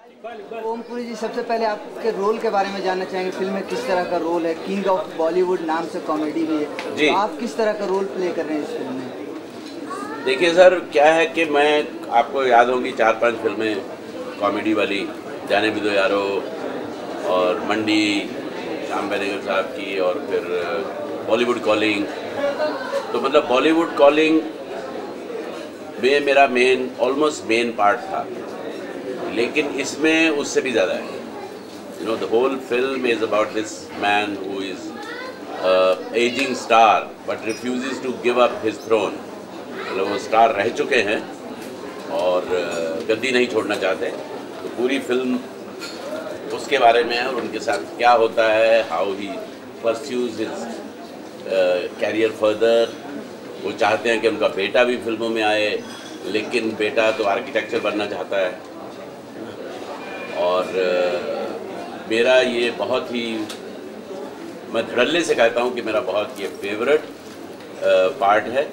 ओमपुरी जी, सबसे पहले आपके रोल के बारे में जानना चाहेंगे। फिल्म में किस तरह का रोल है? किंग ऑफ बॉलीवुड नाम से कॉमेडी भी है, तो आप किस तरह का रोल प्ले कर रहे हैं इस फिल्म में? देखिए सर, क्या है कि मैं, आपको याद होगी 4-5 फिल्में कॉमेडी वाली, जाने भी दो यारो और मंडी श्याम बेनेगल साहब की, और फिर बॉलीवुड कॉलिंग। तो मतलब बॉलीवुड कॉलिंग में मेरा ऑलमोस्ट मेन पार्ट था, लेकिन इसमें उससे भी ज़्यादा है। You know, the whole film is about this man who is ageing star but refuses to give up his throne. मतलब वो स्टार रह चुके हैं और गद्दी नहीं छोड़ना चाहते। तो पूरी फिल्म उसके बारे में है और उनके साथ क्या होता है, how he pursues his career further. वो चाहते हैं कि उनका बेटा भी फिल्मों में आए, लेकिन बेटा तो आर्किटेक्चर बनना चाहता है। और मेरा ये बहुत ही, मैं धड़ल्ले से कहता हूँ कि मेरा बहुत ये फेवरेट पार्ट है,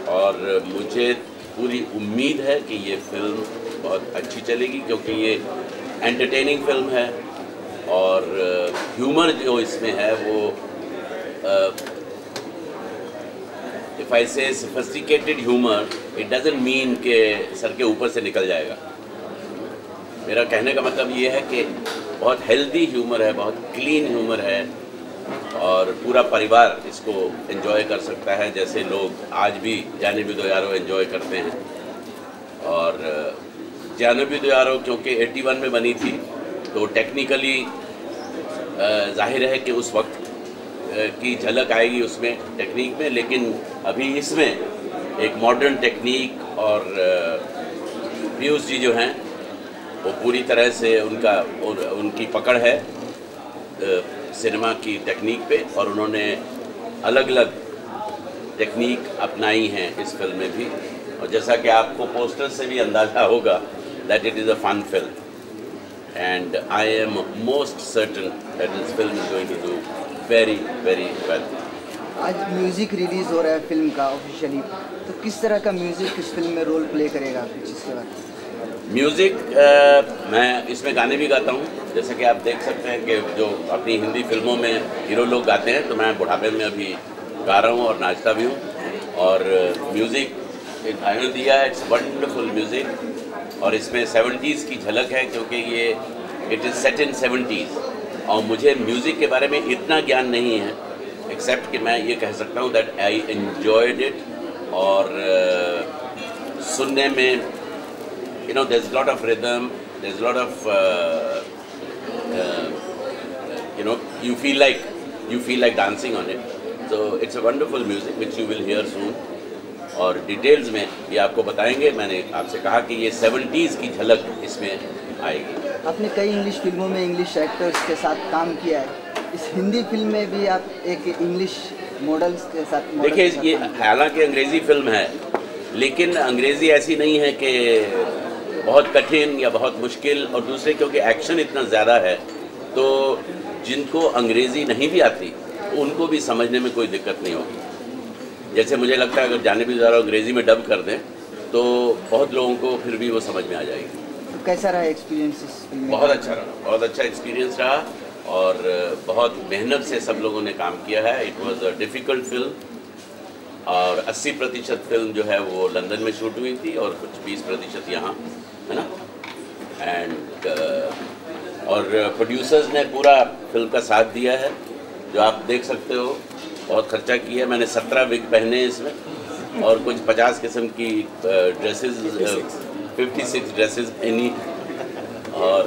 और मुझे पूरी उम्मीद है कि ये फिल्म बहुत अच्छी चलेगी, क्योंकि ये एंटरटेनिंग फिल्म है और ह्यूमर जो इसमें है वो, इफ़ आई से sophisticated humour, it doesn't mean कि सर के ऊपर से निकल जाएगा। मेरा कहने का मतलब ये है कि बहुत हेल्दी ह्यूमर है, बहुत क्लीन ह्यूमर है, और पूरा परिवार इसको एंजॉय कर सकता है, जैसे लोग आज भी जाने भी दो यारो एंजॉय करते हैं। और जाने भी दो यारो क्योंकि 81 में बनी थी, तो टेक्निकली जाहिर है कि उस वक्त की झलक आएगी उसमें टेक्निक में, लेकिन अभी इसमें एक मॉडर्न टेक्निक और पीयूष जी जो हैं वो पूरी तरह से उनकी पकड़ है सिनेमा की टेक्निक पे, और उन्होंने अलग अलग टेक्निक अपनाई हैं इस फिल्म में भी। और जैसा कि आपको पोस्टर से भी अंदाज़ा होगा that it is a fun film, and I am most certain that this film is going to do very very well. आज म्यूज़िक रिलीज़ हो रहा है फिल्म का ऑफिशियली, तो किस तरह का म्यूज़िक इस फिल्म में रोल प्ले करेगा कुछ इसके बाद? म्यूज़िक, मैं इसमें गाने भी गाता हूँ, जैसे कि आप देख सकते हैं कि जो अपनी हिंदी फिल्मों में हीरो लोग गाते हैं, तो मैं बुढ़ापे में अभी गा रहा हूँ और नाचता भी हूँ। और म्यूज़िक मैंने दिया, इट्स वंडरफुल म्यूज़िक, और इसमें 70s की झलक है, क्योंकि ये it is set in 70s। और मुझे म्यूज़िक के बारे में इतना ज्ञान नहीं है, एक्सेप्ट कि मैं ये कह सकता हूँ दैट आई एन्जॉयड इट। और सुनने में, you know, there's a lot of rhythm, there's a lot of you know, you feel like dancing on it, so it's a wonderful music which you will hear soon। और details में ये आपको बताएंगे। मैंने आपसे कहा कि ये 70s की झलक इसमें आएगी। आपने कई इंग्लिश फिल्मों में इंग्लिश एक्टर्स के साथ काम किया है, इस हिंदी फिल्म में भी आप एक इंग्लिश मॉडल्स के साथ देखिए, ये हालांकि अंग्रेज़ी फिल्म है, लेकिन अंग्रेज़ी ऐसी नहीं है कि बहुत कठिन या बहुत मुश्किल, और दूसरे क्योंकि एक्शन इतना ज़्यादा है, तो जिनको अंग्रेज़ी नहीं भी आती उनको भी समझने में कोई दिक्कत नहीं होगी। जैसे मुझे लगता है अगर जाने भी ज़रा अंग्रेज़ी में डब कर दें तो बहुत लोगों को फिर भी वो समझ में आ जाएगी। तो कैसा रहा एक्सपीरियंस इस फिल्म में? बहुत अच्छा रहा, बहुत अच्छा एक्सपीरियंस रहा, और बहुत मेहनत से सब लोगों ने काम किया है। It was a difficult film, और 80% फिल्म जो है वो लंदन में शूट हुई थी और कुछ 20% यहाँ, है ना। एंड और प्रोड्यूसर्स ने पूरा फिल्म का साथ दिया है, जो आप देख सकते हो। बहुत खर्चा किया है, मैंने 17 विग पहने इसमें, और कुछ 50 किस्म की ड्रेसेस, 56 ड्रेसेस पहनी। और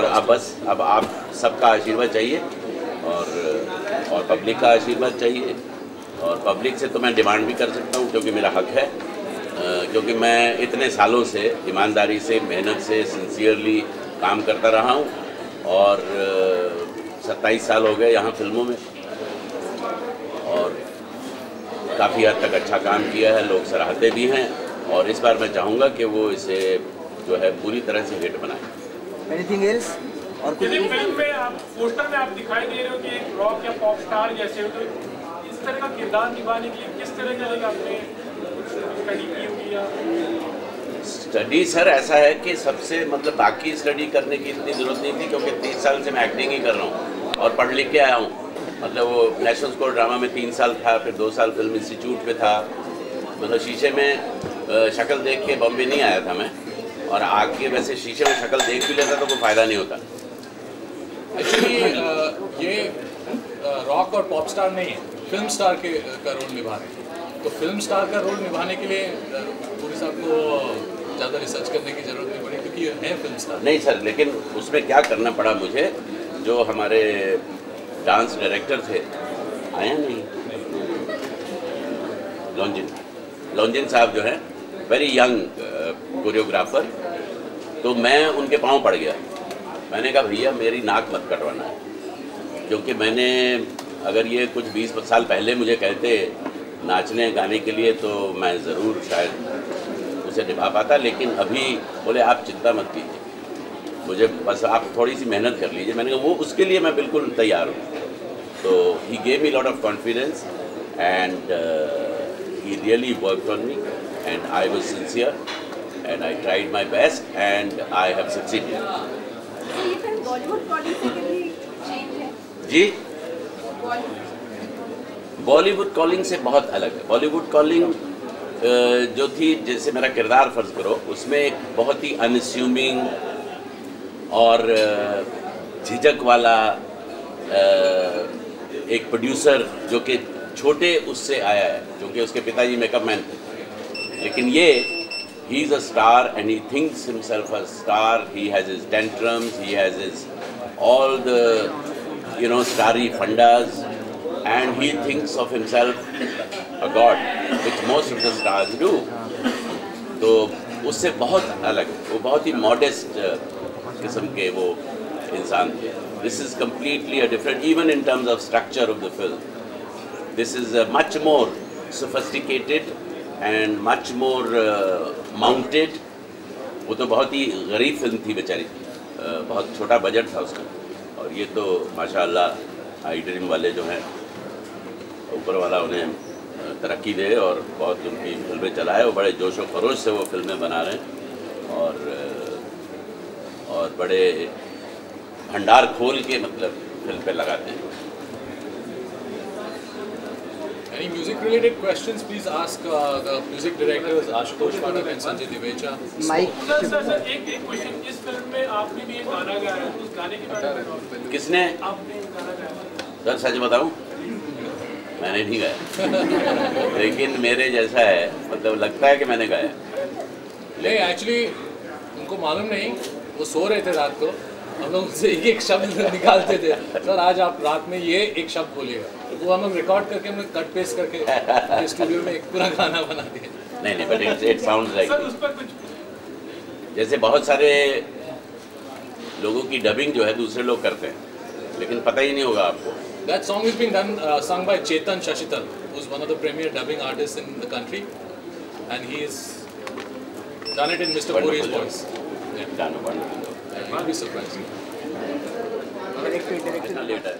अब आप सबका आशीर्वाद चाहिए, और पब्लिक का आशीर्वाद चाहिए। और पब्लिक से तो मैं डिमांड भी कर सकता हूँ, क्योंकि मेरा हक है, क्योंकि मैं इतने सालों से ईमानदारी से, मेहनत से, सिंसियरली काम करता रहा हूँ, और 27 साल हो गए यहाँ फिल्मों में, और काफ़ी हद तक अच्छा काम किया है, लोग सराहते भी हैं। और इस बार मैं चाहूँगा कि वो इसे जो है पूरी तरह से हिट बनाए। Anything else? और कुछ फिल्म में आप पोस्टर में आप दिखाई दे रहे हो कि एक रॉक या पॉप स्टार जैसे हो, तो इस तरह का किरदार निभाने के लिए किस तरह का आपने कुछ स्टडी की होगी या स्टडी सर ऐसा है कि सबसे मतलब बाकी स्टडी करने की इतनी ज़रूरत नहीं थी, क्योंकि 30 साल से मैं एक्टिंग ही कर रहा हूँ और पढ़ लिख के आया हूँ। मतलब वो नेशनल स्कूल ड्रामा में 3 साल था, फिर 2 साल फिल्म इंस्टीट्यूट पे था। मतलब शीशे में शक्ल देख के बॉम्बे नहीं आया था मैं, और आके वैसे शीशे में शक्ल देख भी लेता तो कोई फ़ायदा नहीं होता। एक्चुअली ये रॉक और पॉप स्टार नहीं है, फिल्म स्टार का रोल निभा रहे हैं। तो फिल्म स्टार का रोल निभाने के लिए पूरी साहब को ज़्यादा रिसर्च करने की ज़रूरत नहीं पड़ी, क्योंकि ये है फिल्म स्टार। नहीं सर, लेकिन उसमें क्या करना पड़ा मुझे, जो हमारे डांस डायरेक्टर थे आया नहीं, लॉन्जिन साहब जो है वेरी यंग कोरियोग्राफर, तो मैं उनके पाँव पड़ गया। मैंने कहा भैया मेरी नाक मत कटवाना है, क्योंकि मैंने अगर ये कुछ 20 साल पहले मुझे कहते नाचने गाने के लिए तो मैं ज़रूर शायद उसे निभा पाता, लेकिन अभी बोले आप चिंता मत कीजिए, मुझे बस आप थोड़ी सी मेहनत कर लीजिए। मैंने कहा वो उसके लिए मैं बिल्कुल तैयार हूँ। तो he gave me lot of confidence and he really worked on me and I was sincere and I tried my best and I have succeeded. तो ये फिल्म बॉलीवुड कॉलिंग से कभी चेंज है? जी, बॉलीवुड कॉलिंग से बहुत अलग है। बॉलीवुड कॉलिंग जो थी, जैसे मेरा किरदार फर्ज करो, उसमें एक बहुत ही अनअस्यूमिंग और झिझक वाला एक प्रोड्यूसर जो कि छोटे उससे आया है, क्योंकि उसके पिताजी मेकअप मैन थे। लेकिन ये he is a star and he thinks himself a star, he has his tantrums, he has his all the starry fundas, and he thinks of himself a god, which most of the stars do. तो उससे बहुत अलग, वो बहुत ही modest किस्म के वो इंसान थे। This is completely a different, even in terms of structure of the film. This is much more sophisticated and much more mounted. वो तो बहुत ही गरीब फिल्म थी बेचारी, बहुत छोटा बजट था उसका, और ये तो माशाअल्लाह आई ड्रीम वाले जो हैं, ऊपर वाला उन्हें तरक्की दे और बहुत उनकी फिल्में चलाए। वो बड़े जोश व खरोश से वो फिल्में बना रहे हैं और बड़े भंडार खोल के मतलब फिल्म पे लगाते हैं। Any music-related questions? Please ask the music directors Ashutosh Pathak and Sanjay Divecha. Mike sir एक क्वेश्चन, इस फिल्म में आपने भी एक गाना गाया है, उस गाने के बारे में किसने? आपने एक गाना गाया। सर सच बताऊं, मैंने नहीं गाया, लेकिन मेरे जैसा है, मतलब लगता है कि मैंने गाया। नहीं, एक्चुअली उनको मालूम नहीं, वो सो रहे थे रात को, हम लोग उनसे एक शब्द निकालते थे, सर आज आप रात में ये एक शब्द बोलिएगा, वो हम लोग रिकॉर्ड करके हम लोग कट पेस्ट करके स्टूडियो में एक पूरा गाना बना दिया। नहीं, but it sounds like, sir उस पर कुछ जैसे बहुत सारे लोगों की डबिंग जो है दूसरे लोग करते हैं, लेकिन पता ही नहीं होगा आपको। That song is being done, sung by Chetan Shashital, who's one of the premier dubbing artists in the country, and he's done it in Mr. Puri's voice. Done a wonderful job. You'll be surprised. Iतना late है।